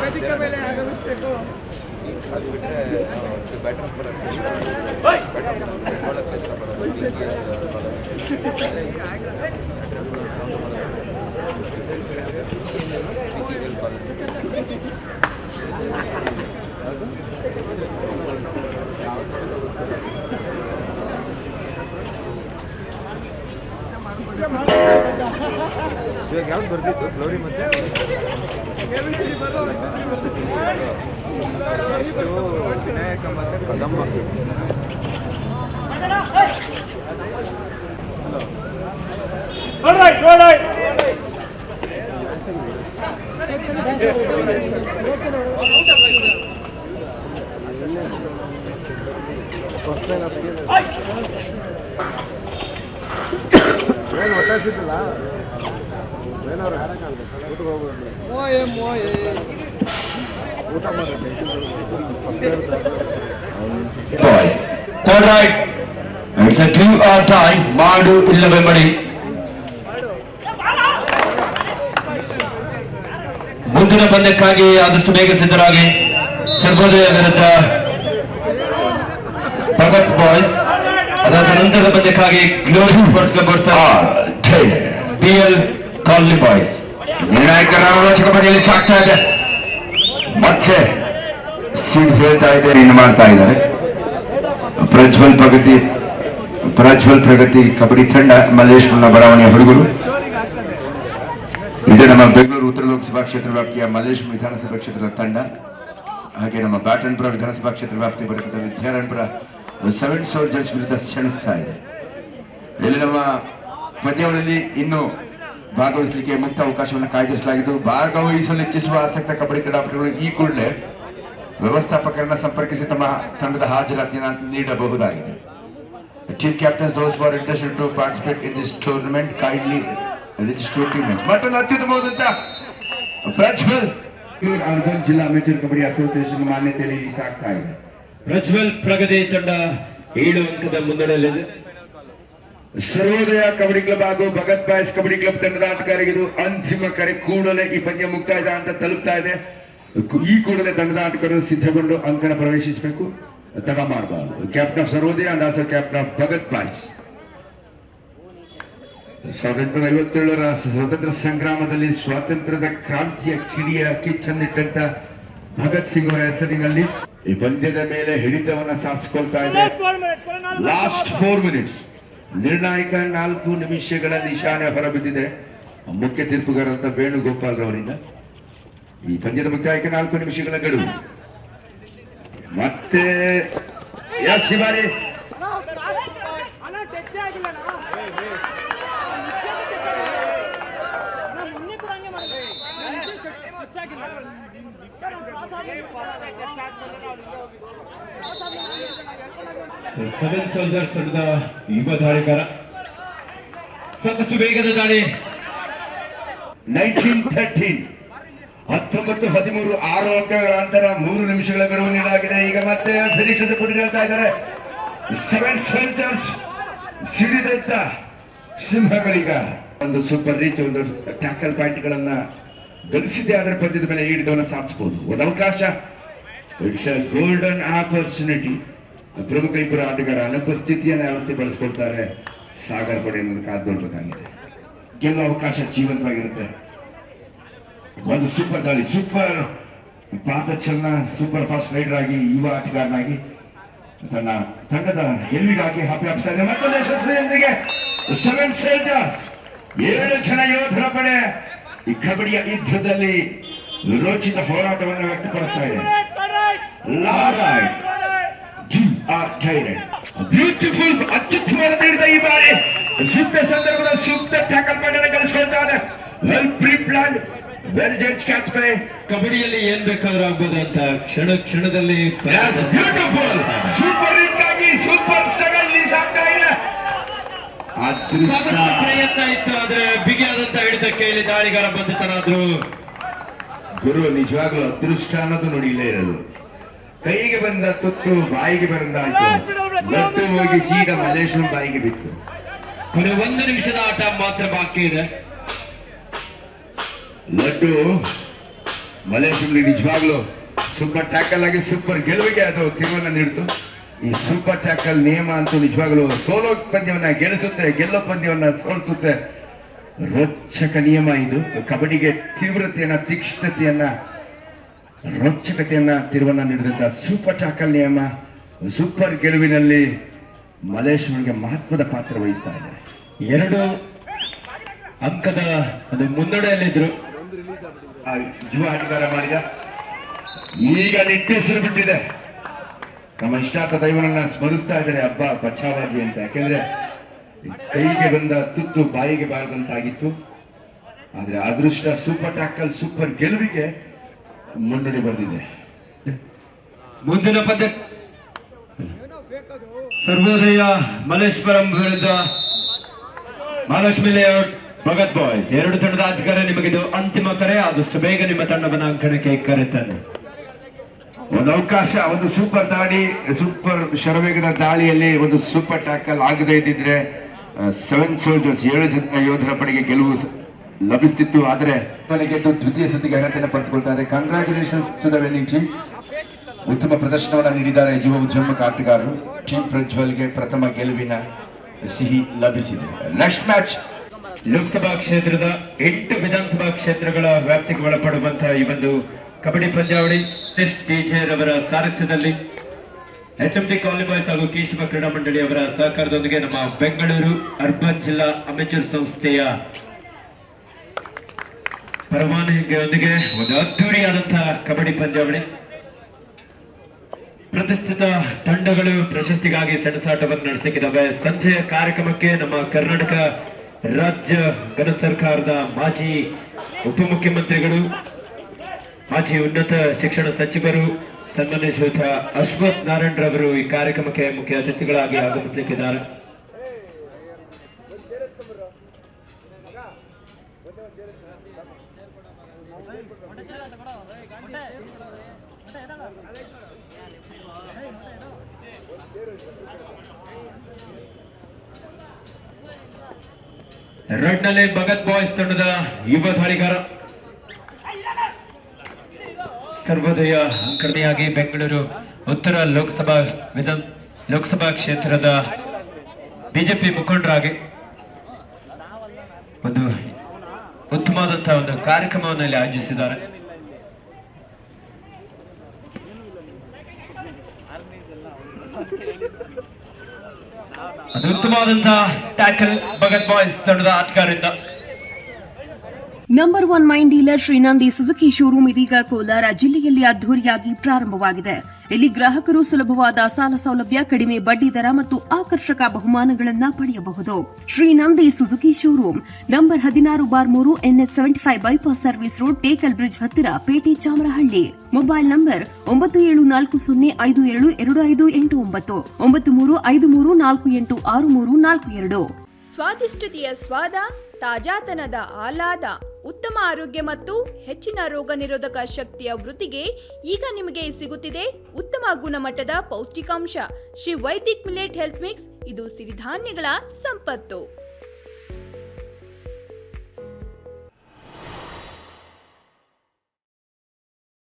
ವೇದಿಕೆ ಮೇಲೆ ಆಗಮಿಸಬೇಕು. ಇವಾಗ ಯಾವ್ದು ಬರ್ದಿತ್ತು ಗ್ಲೋರಿ ಮತ್ತೆ ವಿನಾಯಕ ಮತ್ತೆ ಕದಂಬ. ಏನು ಒತ್ತಾಯಿಸಿದ್ದಲ್ಲ ಏನವ್ರು ಊಟಕ್ಕೆ ಹೋಗ್ಬೋದು ಊಟ ಮಾಡಿ ಮಾಡು ಇಲ್ಲವೇ ಮಡಿ. ಮುಂದಿನ ಪಂದ್ಯಕ್ಕಾಗಿ ಆದಷ್ಟು ಬೇಗ ಸಿದ್ಧರಾಗಿ. ಸರ್ವೋದಯ ವಿರುದ್ಧ ಭಗತ್ ಬಾಯ್ಸ್. ಅದಾದ ನಂತರದ ಪಂದ್ಯಕ್ಕಾಗಿ glory sports club DL colony boys. ನಿರ್ಣಾಯಕರ ರೋಚಕ ಪಂದ್ಯದಲ್ಲಿ ಸಾಕ್ತಾ ಇದೆ. ಮತ್ತೆ ಸೀಟ್ ಹೇಳ್ತಾ ಇದೆ, ಏನು ಮಾಡ್ತಾ ಇದ್ದಾರೆ. ಪ್ರಜ್ವಲ್ ಪ್ರಗತಿ ಕಬಡ್ಡಿ ತಂಡ, ಮಲ್ಲೇಶ್ವರನ ಬಡಾವಣೆಯ ಹುಡುಗರು. ಇದು ನಮ್ಮ ಬೆಂಗಳೂರು ಉತ್ತರ ಲೋಕಸಭಾ ಕ್ಷೇತ್ರ ವ್ಯಾಪ್ತಿಯ ಮಲ್ಲೇಶ್ವರ ವಿಧಾನಸಭಾ ಕ್ಷೇತ್ರದ ತಂಡ. ಹಾಗೆ ನಮ್ಮ ಬ್ಯಾಟನ್ಪುರ ವಿಧಾನಸಭಾ ಕ್ಷೇತ್ರ ವ್ಯಾಪ್ತಿ ಬರುತ್ತದೆ ವಿದ್ಯಾರಣ್ಯಪುರ 7 ಸೋಲ್ಜರ್ಸ್ ವಿರುದ್ಧ ಸೆಣಸ್ತಾ ಇದೆ. ಇಲ್ಲಿ ನಮ್ಮ ಪಂದ್ಯಾವಳಿಯಲ್ಲಿ ಇನ್ನು ಭಾಗವಹಿಸಲಿಕ್ಕೆ ಮುಕ್ತ ಅವಕಾಶವನ್ನು ಕಾಯ್ದಿರಿಸಲಾಗಿದ್ದು, ಭಾಗವಹಿಸಲು ಇಚ್ಛಿಸುವ ಆಸಕ್ತ ಕಬಡ್ಡಿ ಕ್ರೀಡಾಪಟುಗಳು ಈ ಕೂಡಲೇ ವ್ಯವಸ್ಥಾಪಕರನ್ನ ಸಂಪರ್ಕಿಸಿ ತಮ್ಮ ತಂಡದ ಹಾಜರಾತಿಯನ್ನು ನೀಡಬಹುದಾಗಿದೆ. Team captains, those who are interested to participate in this tournament, kindly register team names. ಮತ್ತೊಂದು ಅತ್ಯುತ್ತಮವಾದಂತ ಪ್ರಜ್ವಲ್ ಅರ್ಬನ್ ಜಿಲ್ಲಾ ಅಮೇಚರ್ ಕಬಡ್ಡಿ ಅಸೋಸಿಯೇಷನ್ ಮಾನ್ಯತೆಯಲ್ಲಿ ಸಾಕ್ತಾ ಇದೆ. ಪ್ರಜ್ವಲ್ ಪ್ರಗತಿ ತಂಡ 7 ಅಂಕದ ಮುನ್ನಡೆಯಲ್ಲಿದೆ. ಸರ್ವೋದಯ ಕಬಡ್ಡಿ ಕ್ಲಬ್ ಹಾಗೂ ಭಗತ್ ಬಾಯ್ಸ್ ಕಬಡ್ಡಿ ಕ್ಲಬ್ ತಂಡದ ಆಟಗಾರರಿಗೆ ಅಂತಿಮ ಕರೆ. ಕೂಡಲೇ ಈ ಪಂದ್ಯ ಮುಕ್ತಾಯ ಅಂತ ತಲುಪ್ತಾ ಇದೆ. ಈ ಕೂಡಲೇ ತಂಡದ ಆಟಗಾರರು ಸಿದ್ಧಗೊಂಡು ಅಂಕಣ ಪ್ರವೇಶಿಸಬೇಕು, ತಡ ಮಾಡಬಾರದು. Captain of Sarvodaya and also captain of Bhagat boys. 1857ರ ಸ್ವತಂತ್ರ ಸಂಗ್ರಾಮದಲ್ಲಿ ಸ್ವಾತಂತ್ರ್ಯದ ಕ್ರಾಂತಿಯ ಕಿಡಿಯ ಕಿಚ್ಚನ್ನಿಟ್ಟಂತ ಭಗತ್ ಸಿಂಗ್ ಅವರ ಹೆಸರಿನಲ್ಲಿ ಈ ಪಂದ್ಯದ ಮೇಲೆ ಹಿಡಿತವನ್ನ ಸಾಧಿಸಿಕೊಳ್ತಾ ಇದೆ. ಲಾಸ್ಟ್ 4 ಮಿನಿಟ್ಸ್, ನಿರ್ಣಾಯಕ 4 ನಿಮಿಷಗಳ ನಿಶಾನೆ ಹೊರಬಿದ್ದಿದೆ ಮುಖ್ಯ ತೀರ್ಪುಗಾರರಾದ ವೇಣುಗೋಪಾಲ್ ರವರಿಂದ. ಈ ಪಂದ್ಯದ ಮುಕ್ತಾಯಕ್ಕೆ 4 ನಿಮಿಷಗಳ ಗಡುವು. ಮತ್ತೆ ಶಿವಾರಿ ಸೆವೆನ್ ಸೋಲ್ಜರ್ಸ್ ತಂಡದ ಯುವ ದಾಳಿಗಾರ ಸಾಕಷ್ಟು ವೇಗದ ದಾಳಿ. 1913 19-13 6 ಅಂಕಗಳ ಅಂತರ, 3 ನಿಮಿಷಗಳ ಗಡುವು ನೀಡಲಾಗಿದೆ. ಈಗ ಮತ್ತೆ ಫಿನಿಶ್ ಕೊಟ್ಟು ಹೇಳ್ತಾ ಇದ್ದಾರೆ. 7 ಸೋಲ್ಜರ್ಸ್ ಸಿಡಿದಂತ ಸಿಂಹಗಳೀಗ ಒಂದು ಸೂಪರ್ ರೀಚ್, ಒಂದು ಟ್ಯಾಕಲ್ ಪಾಯಿಂಟ್ಗಳನ್ನ ಗಳಿಸಿದ್ದೇ ಅದರ ಪಂದ್ಯದ ಮೇಲೆ ಈ ಹಿಡಿತವನ್ನು ಸಾಧಿಸಬಹುದು. ಒಂದು ಅವಕಾಶ, ಇಟ್ಸ್ ಅ ಗೋಲ್ಡನ್ ಆಪರ್ಚುನಿಟಿ. ಪ್ರಮುಖ ಇಬ್ಬರು ಆಟಗಾರ ಅನುಪಸ್ಥಿತಿಯನ್ನು ಯಾವತ್ತೇ ಬಳಸ್ಕೊಳ್ತಾರೆ. ಸಾಗರ್ ಪಡೆಯನ್ನು ಕಾದು ನೋಡ್ಬೇಕಾಗಿದೆ. ಗೆಲ್ಲುವ ಅವಕಾಶ ಜೀವಂತವಾಗಿರುತ್ತೆ. ಒಂದು ಸೂಪರ್ ದಾಳಿ, ಸೂಪರ್ ಪಾದಚಲನ, ಸೂಪರ್ ಫಾಸ್ಟ್ ರೈಡರ್ ಆಗಿ ಯುವ ಆಟಗಾರನಾಗಿ ತನ್ನ ತಂಡದ ಗೆಲುವಿಗಾಗಿ ಹಪ್ಪಿಸ್ತಾ ಇದೆ. ಮತ್ತೊಂದು ಯಶಸ್ವಿಯೊಂದಿಗೆ 7 ಸೋಲ್ಜರ್ಸ್ 7 ಜನ ಯೋಧರ ಪಡೆ ಈ ಕಬಡ್ಡಿಯ ಯುದ್ಧದಲ್ಲಿ ರೋಚಿತ ಹೋರಾಟವನ್ನು ವ್ಯಕ್ತಪಡಿಸ್ತಾ ಇದೆ. ಬ್ಯೂಟಿಫುಲ್, ಅತ್ಯುತ್ತಮವಾದ ಈ ಬಾರಿ ಸೂಕ್ತ ಸಂದರ್ಭದ ಸೂಕ್ತ ಟ್ಯಾಕಲ್ ಮಾಡಿ ಗಳಿಸ್ಕೊಳ್ತಾನೆ. Well pre plan, well judge catch by. ಕಬಡ್ಡಿಯಲ್ಲಿ ಏನ್ ಬೇಕಾದ್ರೂ ಆಗ್ಬೋದು ಅಂತ ಕ್ಷಣದಲ್ಲಿ ಬ್ಯೂಟಿಫುಲ್ ಸೂಪರ್ ರೀಚ್ ಆಗಿ ಸೂಪರ್ ಸ್ಟ್ರಗಲ್ ಲೀಸ್ ಆಗ್ತಾ ಇದೆ. ಪ್ರಯತ್ನ ಇತ್ತು, ಆದ್ರೆ ಬಿಗಿಯಾದಂತ ಹಿಡಿತಕ್ಕೆ ಇಲ್ಲಿ ದಾಳಿಗಾರ ಬಂದಿತನಾದ್ರು. ಗುರು ನಿಜವಾಗ್ಲೂ ಅದೃಷ್ಟ ಅನ್ನೋದು ನೋಡಿ ಇಲ್ಲೇ ಇರೋದು. ಕೈಗೆ ಬಂದ ತುತ್ತು ಬಾಯಿಗೆ ಬಂದ ಲಡ್ಡು ಹೋಗಿ ಸೀದಾ ಮಲ್ಲೇಶ್ವರ ಬಾಯಿಗೆ ಬಿತ್ತು. ಕೊನೆ 1 ನಿಮಿಷದ ಆಟ ಮಾತ್ರ ಬಾಕಿ ಇದೆ. ಲಡ್ಡು ಮಲ್ಲೇಶ್ವರಿಗೆ ನಿಜವಾಗ್ಲೂ ಸೂಪರ್ ಟ್ಯಾಕಲ್ ಆಗಿ ಸೂಪರ್ ಗೆಲುವಿಗೆ ಅದು ತೀರ್ಮಾನ ನೀಡಿತು. ಈ ಸೂಪರ್ ಟ್ಯಾಕಲ್ ನಿಯಮ ಅಂತೂ ನಿಜವಾಗ್ಲೂ ಸೋಲೋ ಪಂದ್ಯವನ್ನ ಗೆಲ್ಲಿಸುತ್ತೆ, ಗೆಲ್ಲೋ ಪಂದ್ಯವನ್ನ ಸೋಲಿಸುತ್ತೆ. ರೋಚಕ ನಿಯಮ ಇದು. ಕಬಡ್ಡಿಗೆ ತೀವ್ರತೆಯನ್ನ, ತೀಕ್ಷ್ಣತೆಯನ್ನ, ರೋಚಕತೆಯನ್ನ ತೀರ್ಮಾನ ನೀಡಿದಂತ ಸೂಪರ್ ಟ್ಯಾಕಲ್ ನಿಯಮ ಸೂಪರ್ ಗೆಲುವಿನಲ್ಲಿ ಮಲ್ಲೇಶ್ವರಿಗೆ ಮಹತ್ವದ ಪಾತ್ರ ವಹಿಸ್ತಾ ಇದೆ. 2 ಅಂಕದ ಒಂದು ಮುನ್ನಡೆಯಲ್ಲಿದ್ರು. ಯುವ ಆಟಗಾರ ಮಾಡಿದ. ಈಗ ನಿಟ್ಟೆಸರು ಬಿಟ್ಟಿದೆ. ನಮ್ಮ ಇಷ್ಟಾರ್ಥ ದೈವನನ್ನ ಸ್ಮರಿಸ್ತಾ ಇದ್ದಾರೆ ಹಬ್ಬ ಬಚಾವಾಗಿ ಅಂತ. ಯಾಕೆಂದ್ರೆ ಕೈಗೆ ಬಂದ ತುತ್ತು ಬಾಯಿಗೆ ಬಾರದಂತಾಗಿತ್ತು. ಆದ್ರೆ ಅದೃಷ್ಟ ಸೂಪರ್ ಟ್ಯಾಕಲ್ ಸೂಪರ್ ಗೆಲುವಿಗೆ ಮುನ್ನಡೆ ಬರೆದಿದೆ. ಮುಂದಿನ ಪಂದ್ಯ ಸರ್ವೋದಯ ಮಲ್ಲೇಶ್ವರಂ ವಿರುದ್ಧ ಮಹಾಲಕ್ಷ್ಮಿ ಲೇಔಟ್ ಭಗತ್ ಬಾಯ್ಸ್. 2 ತಂಡದ ಆಟಗಾರ. ನಿಮಗಿದು ಅಂತಿಮ ಕರೆ. ಆದಷ್ಟು ಬೇಗ ನಿಮ್ಮ ತಂಡವನ್ನ ಅಂಕಣಕ್ಕೆ ಕರೆತನ್ನಿ. ಒಂದು ಅವಕಾಶ, ಒಂದು ಸೂಪರ್ ದಾಳಿ, ಸೂಪರ್ ಶರವೇಗದ ದಾಳಿಯಲ್ಲಿ ಒಂದು ಸೂಪರ್ ಟ್ಯಾಕಲ್ ಆಗದೇ ಇದ್ದಿದ್ರೆ 7 ಸೋಲ್ಜರ್ಸ್ 7 ಜನ ಯೋಧರ ಪಡೆಗೆ ಗೆಲುವು ಲಭಿಸುತ್ತಿತ್ತು. ಆದರೆ ಗೆದ್ದು ದ್ವಿತೀಯ ಸುತ್ತಿಗೆ ಅರ್ಹತೆಯನ್ನು ಪಡೆದುಕೊಳ್ತಾರೆ. Congratulations to the winning team. ಉತ್ತಮ ಪ್ರದರ್ಶನವನ್ನು ನೀಡಿದ್ದಾರೆ ಯುವ ಉದ್ಯಮಕ ಆಟಗಾರರು. ಟೀಮ್ ಪ್ರಜ್ವಲ್ಗೆ ಪ್ರಥಮ ಗೆಲುವಿನ ಸಿಹಿ ಲಭಿಸಿದೆ. ನೆಕ್ಸ್ಟ್ ಮ್ಯಾಚ್ ಲೋಕಸಭಾ ಕ್ಷೇತ್ರದ 8 ವಿಧಾನಸಭಾ ಕ್ಷೇತ್ರಗಳ ವ್ಯಾಪ್ತಿಗೆ ಒಳಪಡುವಂತಹ ಈ ಒಂದು ಕಬಡ್ಡಿ ಪಂದ್ಯಾವಳಿ ಡಿಜೆ ರವರ ಸಾರಥ್ಯದಲ್ಲಿ HMD ಕಾಲನಿ ಬಾಯ್ಸ್ ಹಾಗೂ ಕೇಶವ ಕ್ರೀಡಾ ಮಂಡಳಿ ಅವರ ಸಹಕಾರದೊಂದಿಗೆ ನಮ್ಮ ಬೆಂಗಳೂರು ಅರ್ಬನ್ ಜಿಲ್ಲಾ ಅಮೆಚೂರ್ ಸಂಸ್ಥೆಯ ಪರವಾನಗಿಯೊಂದಿಗೆ ಒಂದು ಅದ್ದೂರಿಯಾದಂತಹ ಕಬಡ್ಡಿ ಪಂದ್ಯಾವಳಿ. ಪ್ರತಿಷ್ಠಿತ ತಂಡಗಳು ಪ್ರಶಸ್ತಿಗಾಗಿ ಸೆಣಸಾಟವನ್ನು ನಡೆಸಲಿಕ್ಕಿದ್ದಾವೆ. ಸಂಜೆಯ ಕಾರ್ಯಕ್ರಮಕ್ಕೆ ನಮ್ಮ ಕರ್ನಾಟಕ ರಾಜ್ಯ ಘನ ಸರ್ಕಾರದ ಮಾಜಿ ಉಪಮುಖ್ಯಮಂತ್ರಿಗಳು, ಮಾಜಿ ಉನ್ನತ ಶಿಕ್ಷಣ ಸಚಿವರು ಸನ್ಮಾನ್ಯ ಶ್ರೀಯುತ ಅಶ್ವಥ್ ನಾರಾಯಣ್ ರವರು ಈ ಕಾರ್ಯಕ್ರಮಕ್ಕೆ ಮುಖ್ಯ ಅತಿಥಿಗಳಾಗಿ ಆಗಮಿಸಲಿಕ್ಕಿದ್ದಾರೆ. ರೆಡ್ ನಲ್ಲಿ ಭಗತ್ ಬಾಯ್ಸ್ ತಂಡದ ಯುವ ದಾಳಿಗಾರ. ಸರ್ವೋದಯ ಅಂಕಣೆಯಾಗಿ ಬೆಂಗಳೂರು ಉತ್ತರ ಲೋಕಸಭಾ ಕ್ಷೇತ್ರದ ಬಿಜೆಪಿ ಮುಖಂಡರಾಗಿ ಒಂದು ಉತ್ತಮವಾದಂತಹ ಒಂದು ಕಾರ್ಯಕ್ರಮವನ್ನು ಇಲ್ಲಿ ಆಯೋಜಿಸಿದ್ದಾರೆ. ಅದು ಉತ್ತಮವಾದಂತಹ ಟ್ಯಾಕಲ್ ಭಗತ್ ಬಾಯ್ಸ್ ತಂಡದ ಆಟಗಾರರಿಂದ. Number 1 main dealer Srinandi Suzuki showroom ಇದೀಗ ಕೋಲಾರ ಜಿಲ್ಲೆಯಲ್ಲಿ ಅದ್ದೂರಿಯಾಗಿ ಪ್ರಾರಂಭವಾಗಿದೆ. ಇಲ್ಲಿ ಗ್ರಾಹಕರು ಸುಲಭವಾದ ಸಾಲ ಸೌಲಭ್ಯ, ಕಡಿಮೆ ಬಡ್ಡಿ ದರ ಮತ್ತು ಆಕರ್ಷಕ ಬಹುಮಾನಗಳನ್ನು ಪಡೆಯಬಹುದು. Srinandi Suzuki showroom number 16/3 NH 75 bypass service road, Tekal bridge ಹತ್ತಿರ, ಪೇಟೆ, ಚಾಮರಹಳ್ಳಿ. Mobile number 9740525289 9353486342. ಸ್ವಾದಿಷ್ಟತೆಯ ಸ್ವಾದ, ತಾಜಾತನದ ಆಹ್ಲಾದ, ಉತ್ತಮ ಆರೋಗ್ಯ ಮತ್ತು ಹೆಚ್ಚಿನ ರೋಗ ನಿರೋಧಕ ಶಕ್ತಿಯ ವೃದ್ಧಿಗೆ ಈಗ ನಿಮಗೆ ಸಿಗುತ್ತಿದೆ ಉತ್ತಮ ಗುಣಮಟ್ಟದ ಪೌಷ್ಟಿಕಾಂಶ Shri Vaidik millet health mix. ಇದು ಸಿರಿಧಾನ್ಯಗಳ ಸಂಪತ್ತು.